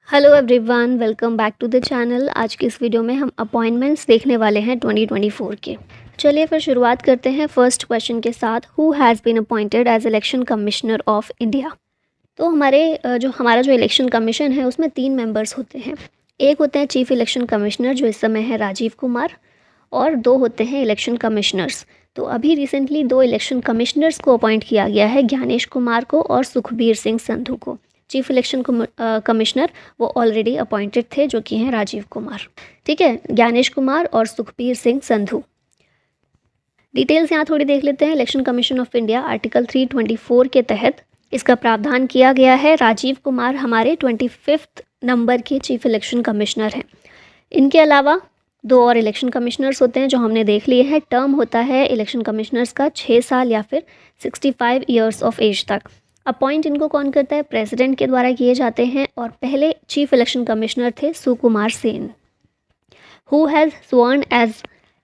Hello everyone, welcome back to the channel. आज की इस वीडियो में हम अपॉइंटमेंट्स देखने वाले हैं 2024 के। चलिए फिर शुरुआत करते हैं फर्स्ट क्वेश्चन के साथ। Who has been appointed as election commissioner of India. तो हमारा जो इलेक्शन कमीशन है उसमें 3 मेंबर्स होते हैं। एक होते हैं चीफ इलेक्शन कमिश्नर जो इस समय है राजीव कुमार, और 2 होते हैं इलेक्शन कमिश्नर्स। तो अभी रिसेंटली 2 इलेक्शन कमिश्नर्स को अपॉइंट किया गया है, ज्ञानेश कुमार को और सुखबीर सिंह संधू को। चीफ इलेक्शन कमिश्नर वो ऑलरेडी अपॉइंटेड थे जो कि हैं राजीव कुमार। ठीक है, ज्ञानेश कुमार और सुखबीर सिंह संधू। डिटेल्स यहाँ थोड़ी देख लेते हैं। Election commission of India article 324 के तहत इसका प्रावधान किया गया है। राजीव कुमार हमारे 25th नंबर के चीफ इलेक्शन कमिश्नर हैं। इनके अलावा 2 और इलेक्शन कमिश्नर्स होते हैं जो हमने देख लिए हैं। टर्म होता है इलेक्शन कमिश्नर्स का 6 साल या फिर 65 ईयर्स ऑफ एज तक। अपॉइंट इनको कौन करता है? प्रेसिडेंट के द्वारा किए जाते हैं। और पहले चीफ इलेक्शन कमिश्नर थे Sukumar Sen. Who has sworn as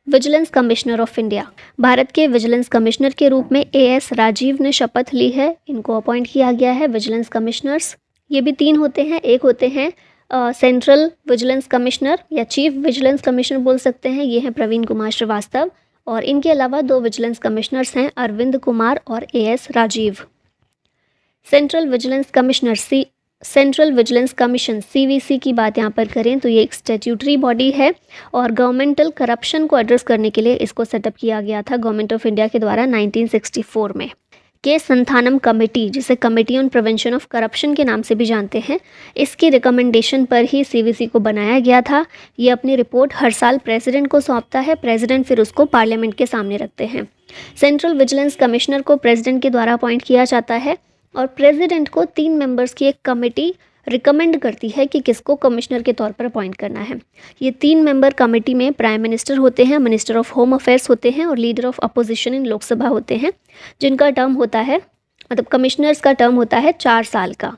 vigilance commissioner of India. Bharat के विजिलेंस कमिश्नर के रूप में AS राजीव ने शपथ ली है। इनको अपॉइंट किया गया है विजिलेंस कमिश्नर्स। ये भी 3 होते हैं। एक होते हैं सेंट्रल विजिलेंस कमिश्नर या चीफ विजिलेंस कमिश्नर बोल सकते हैं, ये हैं प्रवीण कुमार श्रीवास्तव। और इनके अलावा 2 विजिलेंस कमिश्नर्स हैं, अरविंद कुमार और AS Rajeev. Central vigilance commission CVC की बात यहाँ पर करें तो ये एक स्टैट्यूटरी बॉडी है और गवर्नमेंटल करप्शन को एड्रेस करने के लिए इसको सेटअप किया गया था गवर्नमेंट ऑफ इंडिया के द्वारा 1964 में। के संथानम कमेटी, जिसे committee on prevention of corruption के नाम से भी जानते हैं, इसकी रिकमेंडेशन पर ही CVC को बनाया गया था। ये अपनी रिपोर्ट हर साल प्रेसिडेंट को सौंपता है। प्रेसिडेंट फिर उसको पार्लियामेंट के सामने रखते हैं। सेंट्रल विजिलेंस कमिश्नर को प्रेसिडेंट के द्वारा अपॉइंट किया जाता है और प्रेसिडेंट को 3 मेंबर्स की एक कमेटी रिकमेंड करती है कि किसको कमिश्नर के तौर पर अपॉइंट करना है। ये 3 मेंबर कमेटी में प्राइम मिनिस्टर होते हैं, मिनिस्टर ऑफ होम अफेयर्स होते हैं और leader of opposition in Lok Sabha होते हैं, जिनका टर्म होता है, मतलब कमिश्नर्स का टर्म होता है 4 साल का।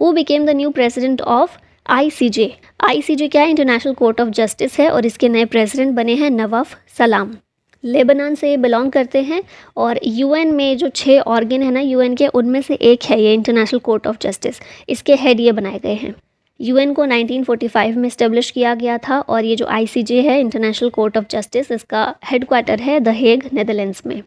Who became the new president of ICJ। ICJ क्या है? इंटरनेशनल कोर्ट ऑफ जस्टिस है और इसके नए प्रेसिडेंट बने हैं नवाफ सलाम। लेबनान से बिलोंग करते हैं और UN में जो 6 ऑर्गन है ना UN के, उनमें से एक है ये इंटरनेशनल कोर्ट ऑफ जस्टिस। इसके हेड ये बनाए गए हैं। UN को 1945 में इस्टेब्लिश किया गया था और ये जो ICJ है इंटरनेशनल कोर्ट ऑफ जस्टिस, इसका हेडक्वार्टर है द हेग, नेदरलैंड्स में।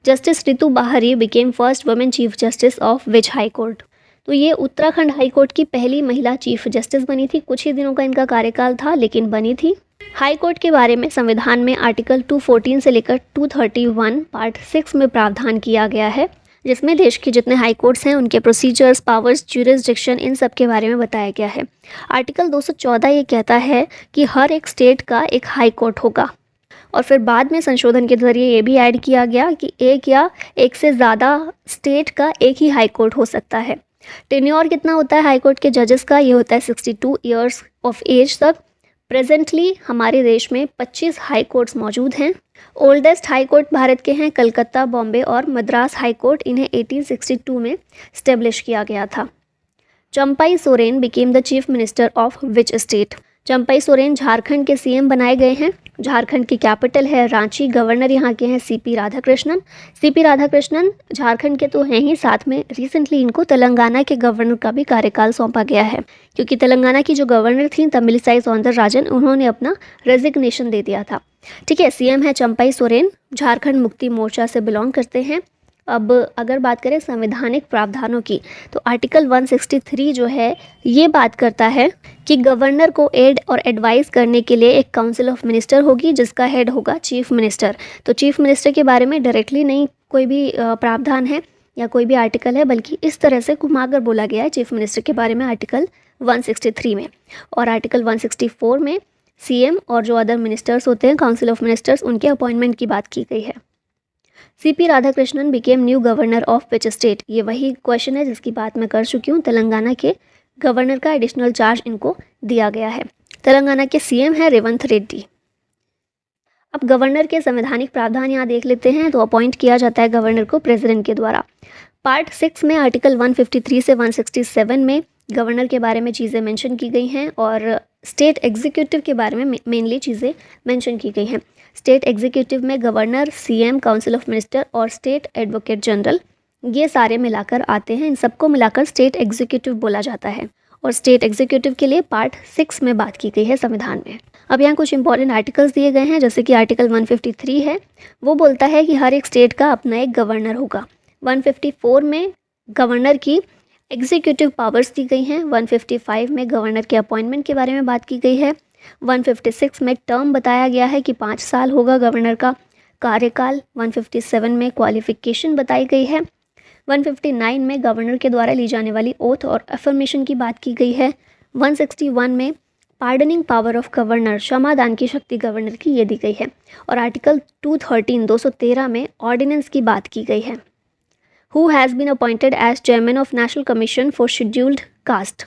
जस्टिस रितु बाहरी became first women chief justice of which high court. तो ये उत्तराखंड हाई कोर्ट की पहली महिला चीफ जस्टिस बनी थी। कुछ ही दिनों का इनका कार्यकाल था लेकिन बनी थी। हाई कोर्ट के बारे में संविधान में आर्टिकल 214 से लेकर 231 पार्ट 6 में प्रावधान किया गया है, जिसमें देश के जितने हाई कोर्ट्स हैं उनके प्रोसीजर्स, पावर्स, ज्यूरिसडिक्शन, इन सब के बारे में बताया गया है। आर्टिकल 214 ये कहता है कि हर एक स्टेट का एक हाई कोर्ट होगा। और फिर बाद में संशोधन के जरिए ये भी ऐड किया गया कि एक या एक से ज़्यादा स्टेट का एक ही हाई कोर्ट हो सकता है। टेन्योर कितना होता है हाई कोर्ट के जजेस का? ये होता है 62 ईयर्स ऑफ एज तक। प्रेजेंटली हमारे देश में 25 हाई कोर्ट्स मौजूद हैं। ओल्डेस्ट हाई कोर्ट भारत के हैं कलकत्ता, बॉम्बे और मद्रास हाई कोर्ट। इन्हें 1862 में स्टेब्लिश किया गया था। Champai Soren became the chief minister of which state. Champai Soren Jharkhand के CM बनाए गए हैं। झारखंड की कैपिटल है रांची। गवर्नर यहाँ के हैं CP राधाकृष्णन। CP राधाकृष्णन झारखंड के तो हैं ही, साथ में रिसेंटली इनको तेलंगाना के गवर्नर का भी कार्यकाल सौंपा गया है, क्योंकि तेलंगाना की जो गवर्नर थी तमिलिसाई सौंदरराजन, उन्होंने अपना रेजिग्नेशन दे दिया था। ठीक है, CM है चंपाई सोरेन, झारखंड मुक्ति मोर्चा से बिलोंग करते हैं। अब अगर बात करें संवैधानिक प्रावधानों की, तो आर्टिकल 163 जो है ये बात करता है कि गवर्नर को एड और एडवाइस करने के लिए एक काउंसिल ऑफ मिनिस्टर होगी, जिसका हेड होगा चीफ मिनिस्टर। तो चीफ मिनिस्टर के बारे में डायरेक्टली नहीं कोई भी प्रावधान है या कोई भी आर्टिकल है, बल्कि इस तरह से घुमाकर बोला गया है चीफ मिनिस्टर के बारे में आर्टिकल 163 में। और आर्टिकल 164 में CM और जो अदर मिनिस्टर्स होते हैं, काउंसिल ऑफ मिनिस्टर्स, उनके अपॉइंटमेंट की बात की गई है। CP Radhakrishnan became new governor of which state. ये वही क्वेश्चन है जिसकी बात मैं कर चुकी हूँ। तेलंगाना के गवर्नर का एडिशनल चार्ज इनको दिया गया है। तेलंगाना के CM है रेवंत रेड्डी। अब गवर्नर के संवैधानिक प्रावधान यहाँ देख लेते हैं। तो अपॉइंट किया जाता है गवर्नर को प्रेसिडेंट के द्वारा। पार्ट 6 में आर्टिकल 153 से 167 में गवर्नर के बारे में चीज़ें मेंशन की गई हैं और स्टेट एग्जीक्यूटिव के बारे में मेनली चीज़ें मेंशन की गई हैं। स्टेट एग्जीक्यूटिव में governor, CM, council of minister और स्टेट एडवोकेट जनरल, ये सारे मिलाकर आते हैं। इन सबको मिलाकर स्टेट एग्जीक्यूटिव बोला जाता है। और स्टेट एग्जीक्यूटिव के लिए पार्ट 6 में बात की गई है संविधान में। अब यहाँ कुछ इंपॉर्टेंट आर्टिकल्स दिए गए हैं, जैसे कि आर्टिकल 153 है, वो बोलता है कि हर एक स्टेट का अपना एक गवर्नर होगा। 154 में गवर्नर की एग्जीक्यूटिव पावर्स दी गई हैं। 155 में गवर्नर के अपॉइंटमेंट के बारे में बात की गई है। 156 में टर्म बताया गया है कि 5 साल होगा गवर्नर का कार्यकाल। 157 में क्वालिफिकेशन बताई गई है। 159 में गवर्नर के द्वारा ली जाने वाली ओथ और अफर्मेशन की बात की गई है। 161 में पार्डनिंग पावर ऑफ गवर्नर, क्षमादान की शक्ति गवर्नर की, ये दी गई है। और आर्टिकल 213 में ऑर्डिनेंस की बात की गई है। Who has been appointed as chairman of national commission for scheduled caste.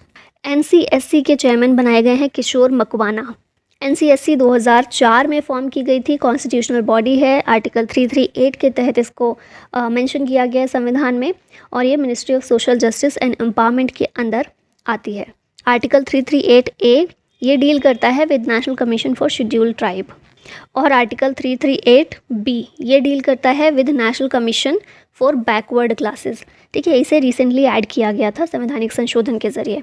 NCSC के चेयरमैन बनाए गए हैं किशोर मकवाना। NCSC 2004 में फॉर्म की गई थी, कॉन्स्टिट्यूशनल बॉडी है। आर्टिकल 338 के तहत इसको मेंशन किया गया है संविधान में, और ये ministry of social justice and empowerment के अंदर आती है। आर्टिकल 338A ये डील करता है with national commission for scheduled tribe, और आर्टिकल 338B ये डील करता है with national commission for backward classes. ठीक है, इसे रिसेंटली ऐड किया गया था संवैधानिक संशोधन के जरिए।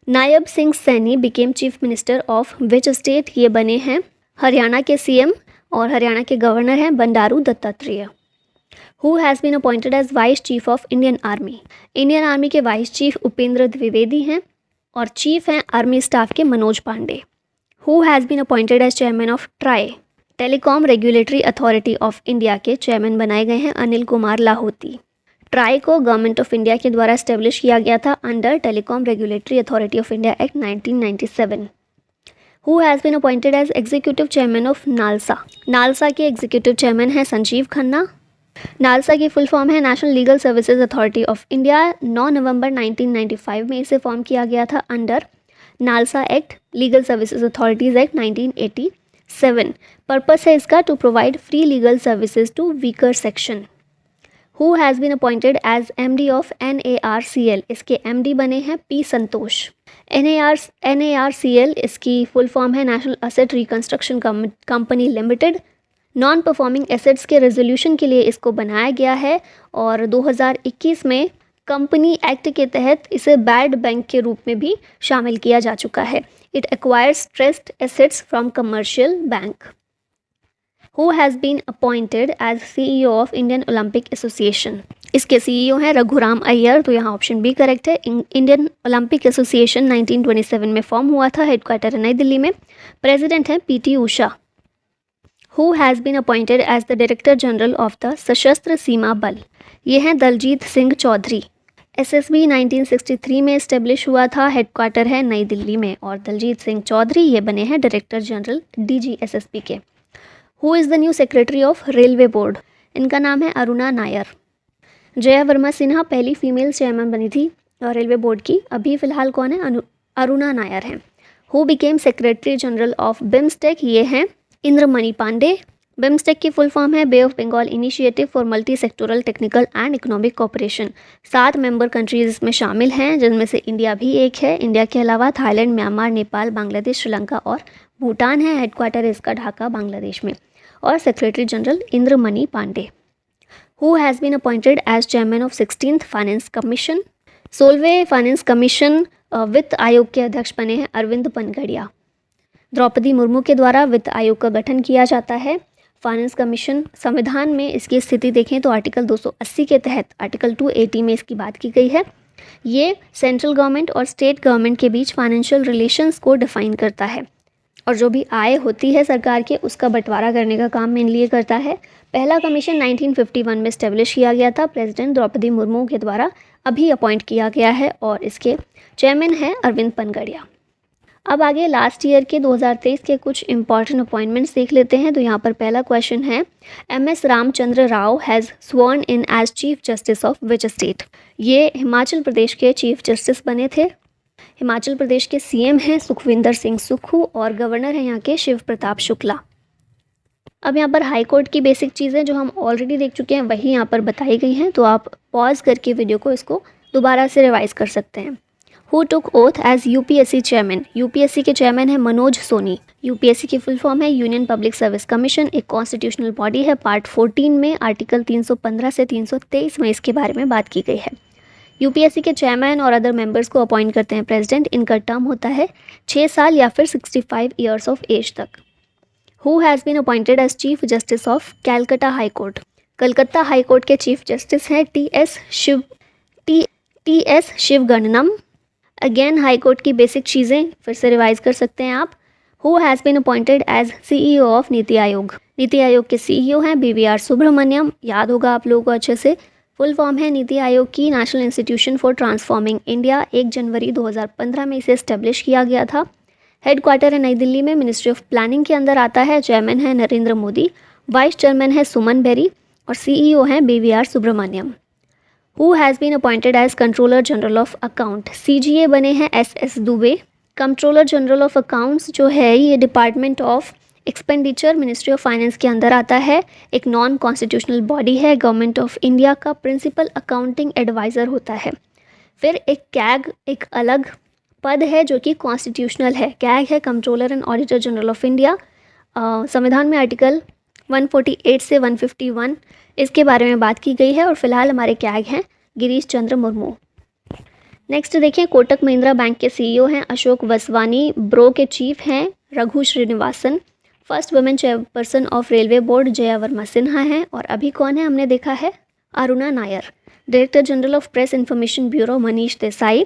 Nayab Singh Saini became chief minister of which state, ये बने हैं हरियाणा के CM, और हरियाणा के गवर्नर हैं Bandaru Dattatreya. Who has been appointed as vice chief of Indian army. Indian army के वाइस चीफ उपेंद्र द्विवेदी हैं, और चीफ हैं आर्मी स्टाफ के Manoj Pande. Who has been appointed as chairman of TRAI, telecom regulatory authority of India के chairman बनाए गए हैं Anil Kumar Lahoti. TRAI को गवर्नमेंट ऑफ इंडिया के द्वारा एस्टेब्लिश किया गया था under telecom regulatory authority of India act 1997। Who has been appointed as executive chairman of NALSA. NALSA के एग्जीक्यूटिव चेयरमैन हैं संजीव खन्ना। नालसा की फुल फॉर्म है national legal services authority of India. 9 नवंबर 1995 में इसे फॉर्म किया गया था under NALSA act, legal services authorities act 1987। Purpose है इसका to provide free legal services to weaker section. Who has been appointed as MD of NARCL, इसके MD बने हैं P संतोष। NARCL इसकी फुल फॉर्म है national asset reconstruction company limited. Non performing assets के resolution के लिए इसको बनाया गया है, और 2021 में कंपनी एक्ट के तहत इसे बैड बैंक के रूप में भी शामिल किया जा चुका है। It acquires stressed assets from commercial bank. Who has been appointed as CEO of Indian Olympic association, इसके CEO हैं रघुराम अय्यर, तो यहाँ ऑप्शन बी करेक्ट है। इंडियन ओलंपिक एसोसिएशन 1927 में फॉर्म हुआ था, हेडक्वार्टर है नई दिल्ली में। प्रेसिडेंट हैं PT Usha. Who has been appointed as the director general of the Sashastra Seema बल, ये हैं दलजीत सिंह चौधरी। SSB 1963 में इस्टेब्लिश हुआ था, हेडक्वार्टर है नई दिल्ली में, और दलजीत सिंह चौधरी ये बने हैं डायरेक्टर जनरल DG SSB के। Who is the new secretary of railway board, इनका नाम है अरुणा नायर। जया वर्मा सिन्हा पहली फीमेल चेयरमैन बनी थी रेलवे बोर्ड की, अभी फ़िलहाल कौन है, अरुणा नायर हैं। Who became secretary general of BIMSTEC, ये हैं इंद्रमणि पांडे। बिम्स्टेक की फुल फॉर्म है bay of Bengal initiative for multi sectoral technical and economic cooperation. 7 member countries इसमें शामिल हैं, जिनमें से इंडिया भी एक है। इंडिया के अलावा थाईलैंड, म्यांमार, नेपाल, बांग्लादेश, श्रीलंका और भूटान है। हेडक्वार्टर है इसका ढाका बांग्लादेश में, और secretary general Indramani Pandey. Who has been appointed as chairman of 16th finance commission. 16वें फाइनेंस कमीशन वित्त आयोग के अध्यक्ष बने हैं अरविंद पनगड़िया। द्रौपदी मुर्मू के द्वारा वित्त आयोग का गठन किया जाता है। फाइनेंस कमीशन संविधान में इसकी स्थिति देखें तो आर्टिकल 280 के तहत आर्टिकल 280 में इसकी बात की गई है। ये सेंट्रल गवर्नमेंट और स्टेट गवर्नमेंट के बीच फाइनेंशियल रिलेशंस को डिफाइन करता है, और जो भी आय होती है सरकार के उसका बंटवारा करने का काम मेनली ये करता है। पहला कमीशन 1951 में इस्टेब्लिश किया गया था, प्रेसिडेंट द्रौपदी मुर्मू के द्वारा अभी अपॉइंट किया गया है, और इसके चेयरमैन हैं अरविंद पनगड़िया। अब आगे लास्ट ईयर के 2023 के कुछ इंपॉर्टेंट अपॉइंटमेंट्स देख लेते हैं। तो यहाँ पर पहला क्वेश्चन है, MS Ramachandra Rao has sworn in as chief justice of which state. ये हिमाचल प्रदेश के चीफ जस्टिस बने थे। हिमाचल प्रदेश के CM हैं सुखविंदर सिंह सुक्खू, और गवर्नर हैं यहाँ के शिव प्रताप शुक्ला। अब यहाँ पर हाई कोर्ट की बेसिक चीज़ें जो हम ऑलरेडी देख चुके हैं वही यहाँ पर बताई गई हैं, तो आप पॉज करके वीडियो को इसको दोबारा से रिवाइज कर सकते हैं। Who took oath as UPSC chairman. UPSC के चेयरमैन है मनोज सोनी। UPSC की फुल फॉर्म है यूनियन पब्लिक सर्विस कमीशन, एक कॉन्स्टिट्यूशनल बॉडी है। पार्ट 14 में आर्टिकल 315 से 323 में इसके बारे में बात की गई है। यूपीएससी के चेयरमैन और अदर मेंबर्स को अपॉइंट करते हैं प्रेसिडेंट। इनका टर्म होता है 6 साल या फिर 65 ईयर्स ऑफ एज तक। Who has been appointed as chief justice of Calcutta high court. Calcutta high court के चीफ जस्टिस हैं T S Sivagnanam. Again high court की बेसिक चीज़ें फिर से रिवाइज कर सकते हैं आप। Who has been appointed as CEO of NITI Aayog. NITI Aayog के सीईओ हैं BVR सुब्रमण्यम, याद होगा आप लोगों को अच्छे से। फुल फॉर्म है नीति आयोग की national institution for transforming India. 1 जनवरी 2015 में इसे एस्टेब्लिश किया गया था। हेडक्वार्टर है नई दिल्ली में, मिनिस्ट्री ऑफ प्लानिंग के अंदर आता है। चेयरमैन है नरेंद्र मोदी, वाइस चेयरमैन है सुमन बेरी और सीईओ हैं BVR Subrahmanyam. Who has been appointed as controller general of account. CGA बने हैं SS दुबे। कंट्रोलर जनरल ऑफ अकाउंट्स जो है ये department of expenditure ministry of finance के अंदर आता है। एक नॉन कॉन्स्टिट्यूशनल बॉडी है, गवर्नमेंट ऑफ इंडिया का प्रिंसिपल अकाउंटिंग एडवाइज़र होता है। फिर एक कैग एक अलग पद है जो कि कॉन्स्टिट्यूशनल है। कैग है controller and auditor general of India. संविधान में आर्टिकल 148 से 151 इसके बारे में बात की गई है और फिलहाल हमारे कैग हैं गिरीश चंद्र मुर्मू। नेक्स्ट देखिए, कोटक महिंद्रा बैंक के सीईओ हैं अशोक वसवानी। ब्रो के चीफ हैं Raghu Srinivasan. First women chairperson of railway board Jaya Varma Sinha हैं। और अभी कौन है हमने देखा है, Aruna Nair. Director general of press information bureau Manish Desai.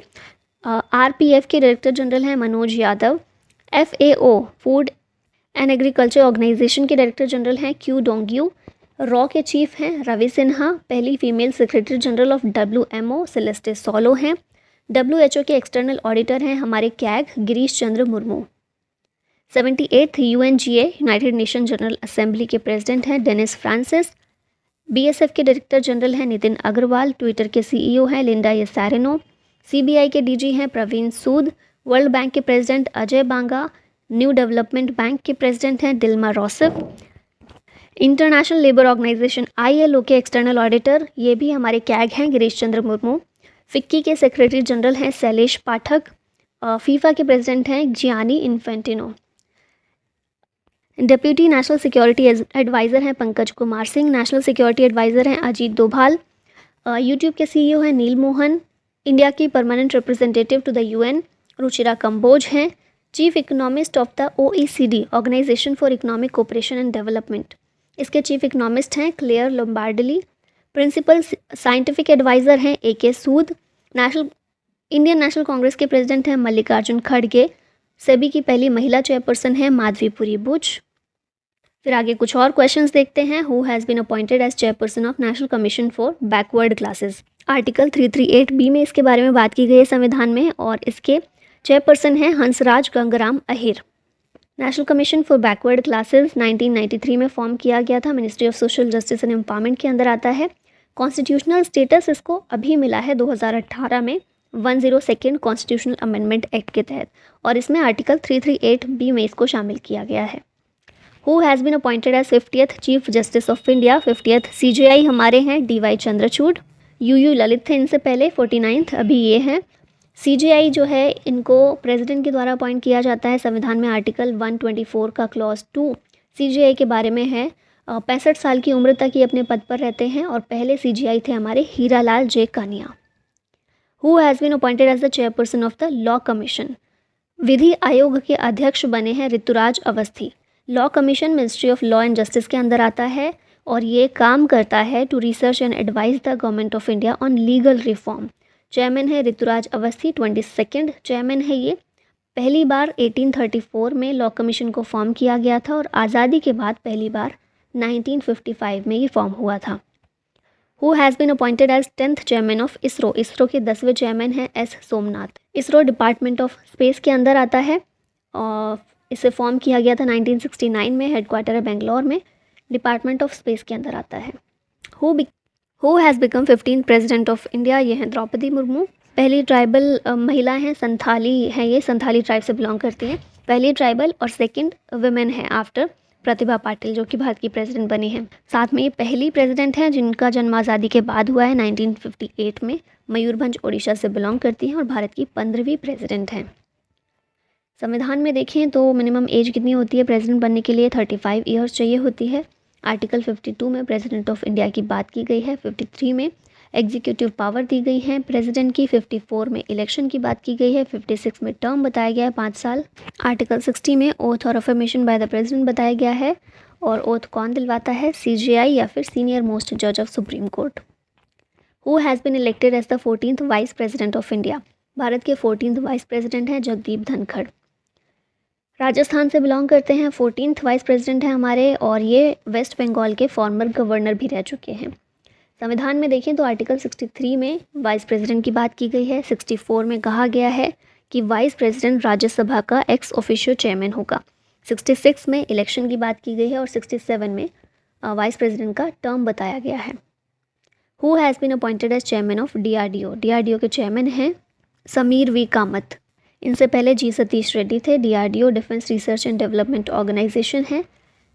RPF के डायरेक्टर जनरल हैं मनोज यादव। FAO food and agriculture organisation के डायरेक्टर जनरल हैं क्यू डोंग्यू। रॉ के चीफ हैं रवि सिन्हा। पहली female secretary general of WMO Celeste Saulo हैं। WHO के एक्सटर्नल ऑडिटर हैं हमारे CAG Girish Chandra Murmu. 78th UNGA united nation general assembly के प्रेसिडेंट हैं डेनिस फ्रांसिस। BSF के डायरेक्टर जनरल हैं नितिन अग्रवाल। ट्विटर के CEO हैं लिंडा येसारेनो। CBI के DG हैं प्रवीण सूद। वर्ल्ड बैंक के president Ajay Banga. New development bank के प्रेसिडेंट हैं Dilma Rousseff. International labour organisation ILO के एक्सटर्नल ऑडिटर ये भी हमारे कैग हैं गिरीश चंद्र मुर्मू। फिक्की के सेक्रेटरी जनरल हैं शैलेश पाठक। फीफा के प्रेसिडेंट हैं Gianni Infantino. Deputy national security adviser हैं Pankaj Kumar Singh. National security adviser हैं अजीत डोभाल। यूट्यूब के CEO हैं नील मोहन। इंडिया की permanent representative to the UN Ruchira Kamboj हैं। Chief economist of the OECD organisation for economic cooperation and development, इसके चीफ इकोनॉमिस्ट हैं Clare Lombardelli. Principal scientific adviser हैं AK सूद। Indian national Congress के president हैं मल्लिकार्जुन खड़गे। सेबी की पहली महिला चेयरपर्सन है माधवीपुरी बुच। फिर आगे कुछ और क्वेश्चंस देखते हैं। Who has been appointed as chairperson of national commission for backward classes. Article 338B में इसके बारे में बात की गई है संविधान में और इसके चेयरपर्सन हैं Hansraj Gangaram Ahir. National commission for backward classes 1993 में फॉर्म किया गया था। Ministry of social justice and empowerment के अंदर आता है। कॉन्स्टिट्यूशनल स्टेटस इसको अभी मिला है 2018 में 102nd कॉन्स्टिट्यूशनल अमेंडमेंट एक्ट के तहत और इसमें आर्टिकल 338B में इसको शामिल किया गया है। Who has been appointed as 50th chief justice of India. 50th CJI हमारे हैं DY चंद्रचूड़। UU ललित थे इनसे पहले। 49th अभी ये हैं। CJI जो है इनको प्रेसिडेंट के द्वारा अपॉइंट किया जाता है। संविधान में आर्टिकल 124 का क्लॉज 2 CJI के बारे में है। 65 साल की उम्र तक ये अपने पद पर रहते हैं और पहले CJI थे हमारे Hiralal J Kania. Who has been appointed as the chairperson of the law commission. विधि आयोग के अध्यक्ष बने हैं Rituraj Awasthi. Law commission ministry of law and justice के अंदर आता है और ये काम करता है to research and advise the government of India on legal reform. Chairman है ऋतुराज अवस्थी। 22nd चेयरमैन है ये। पहली बार 1834 में लॉ कमीशन को फॉर्म किया गया था और आज़ादी के बाद पहली बार 1955 में ये फॉर्म हुआ था। Who has been appointed as 10th chairman of ISRO. ISRO के 10वें चेयरमैन हैं S Somanath. ISRO department of space के अंदर आता है और इसे फॉर्म किया गया था 1969 में। हेडक्वार्टर है बेंगलोर में। डिपार्टमेंट ऑफ स्पेस के अंदर आता है। Who has become 15th president of India. ये हैं द्रौपदी मुर्मू। पहली ट्राइबल महिला हैं, संथाली हैं, ये संथाली ट्राइब से बिलोंग करती हैं। पहली ट्राइबल और सेकंड वुमेन है आफ्टर प्रतिभा पाटिल जो कि भारत की प्रेसिडेंट बनी है। साथ में ये पहली प्रेसिडेंट हैं जिनका जन्म आज़ादी के बाद हुआ है 1958 में। मयूरभंज ओडिशा से बिलोंग करती हैं और भारत की 15वीं प्रेसिडेंट हैं। संविधान में देखें तो मिनिमम एज कितनी होती है प्रेसिडेंट बनने के लिए, 35 ईयर्स चाहिए होती है। आर्टिकल 52 में प्रेसिडेंट ऑफ इंडिया की बात की गई है। 53 में एग्जीक्यूटिव पावर दी गई है प्रेसिडेंट की। 54 में इलेक्शन की बात की गई है। 56 में टर्म बताया गया है 5 साल। आर्टिकल 60 में ओथ और अफर्मेशन बाय द प्रेसिडेंट बताया गया है। और ओथ कौन दिलवाता है? CJI या फिर सीनियर मोस्ट जज of supreme court. Who has been elected as the 14th vice president of India? Bharat के 14th वाइस प्रेसिडेंट हैं जगदीप धनखड़। राजस्थान से बिलोंग करते हैं। 14th वाइस प्रेसिडेंट हैं हमारे, और ये वेस्ट बंगाल के फॉर्मर गवर्नर भी रह चुके हैं। संविधान में देखें तो आर्टिकल 63 में वाइस प्रेसिडेंट की बात की गई है। 64 में कहा गया है कि वाइस प्रेसिडेंट राज्यसभा का एक्स ऑफिशियो चेयरमैन होगा। 66 में इलेक्शन की बात की गई है और 67 में वाइस प्रेसिडेंट का टर्म बताया गया है। Who has been appointed as chairman of DRDO? DRDO के चेयरमैन हैं समीर वी कामत। इनसे पहले जी सतीश रेड्डी थे। DRDO defence research and development organisation है।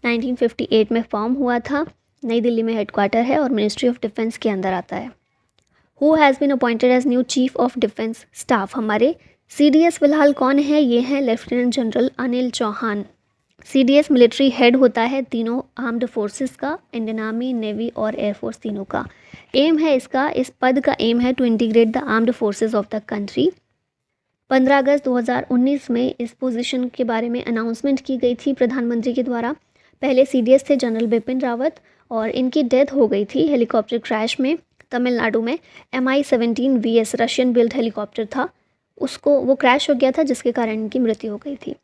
1958 में फॉर्म हुआ था। नई दिल्ली में हेडक्वार्टर है और मिनिस्ट्री ऑफ डिफेंस के अंदर आता है। Who has been appointed as new chief of defence staff? हमारे CDS फिलहाल कौन है? ये हैं lieutenant general Anil Chauhan. CDS military head होता है तीनों आर्म्ड फोर्सेस का, इंडियन आर्मी, नेवी और एयरफोर्स तीनों का। एम है इसका, इस पद का एम है to integrate the armed forces of the country. 15 अगस्त 2019 में इस पोजीशन के बारे में अनाउंसमेंट की गई थी प्रधानमंत्री के द्वारा। पहले CDS थे जनरल बिपिन रावत, और इनकी डेथ हो गई थी हेलीकॉप्टर क्रैश में तमिलनाडु में। MI-17 VS Russian build helicopter था, उसको वो क्रैश हो गया था, जिसके कारण इनकी मृत्यु हो गई थी।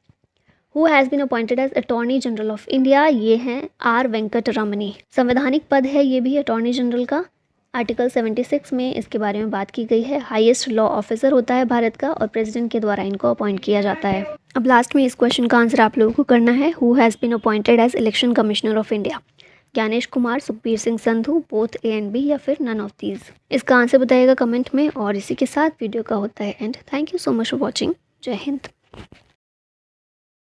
Who has been appointed as attorney general of India? ये हैं R वेंकट रमनी। संवैधानिक पद है ये भी अटॉर्नी जनरल का। आर्टिकल 76 में इसके बारे में बात की गई है। हाईएस्ट लॉ ऑफिसर होता है भारत का, और प्रेसिडेंट के द्वारा इनको अपॉइंट किया जाता है। अब लास्ट में इस क्वेश्चन का आंसर आप लोगों को करना है। Who has been appointed as election commissioner of India? Gyanesh Kumar, Sukhbir Singh Sandhu, both A and B, या फिर नन ऑफ दीज? इसका आंसर बताइएगा कमेंट में। और इसी के साथ वीडियो का होता है end. Thank you so much for watching. Jai Hind.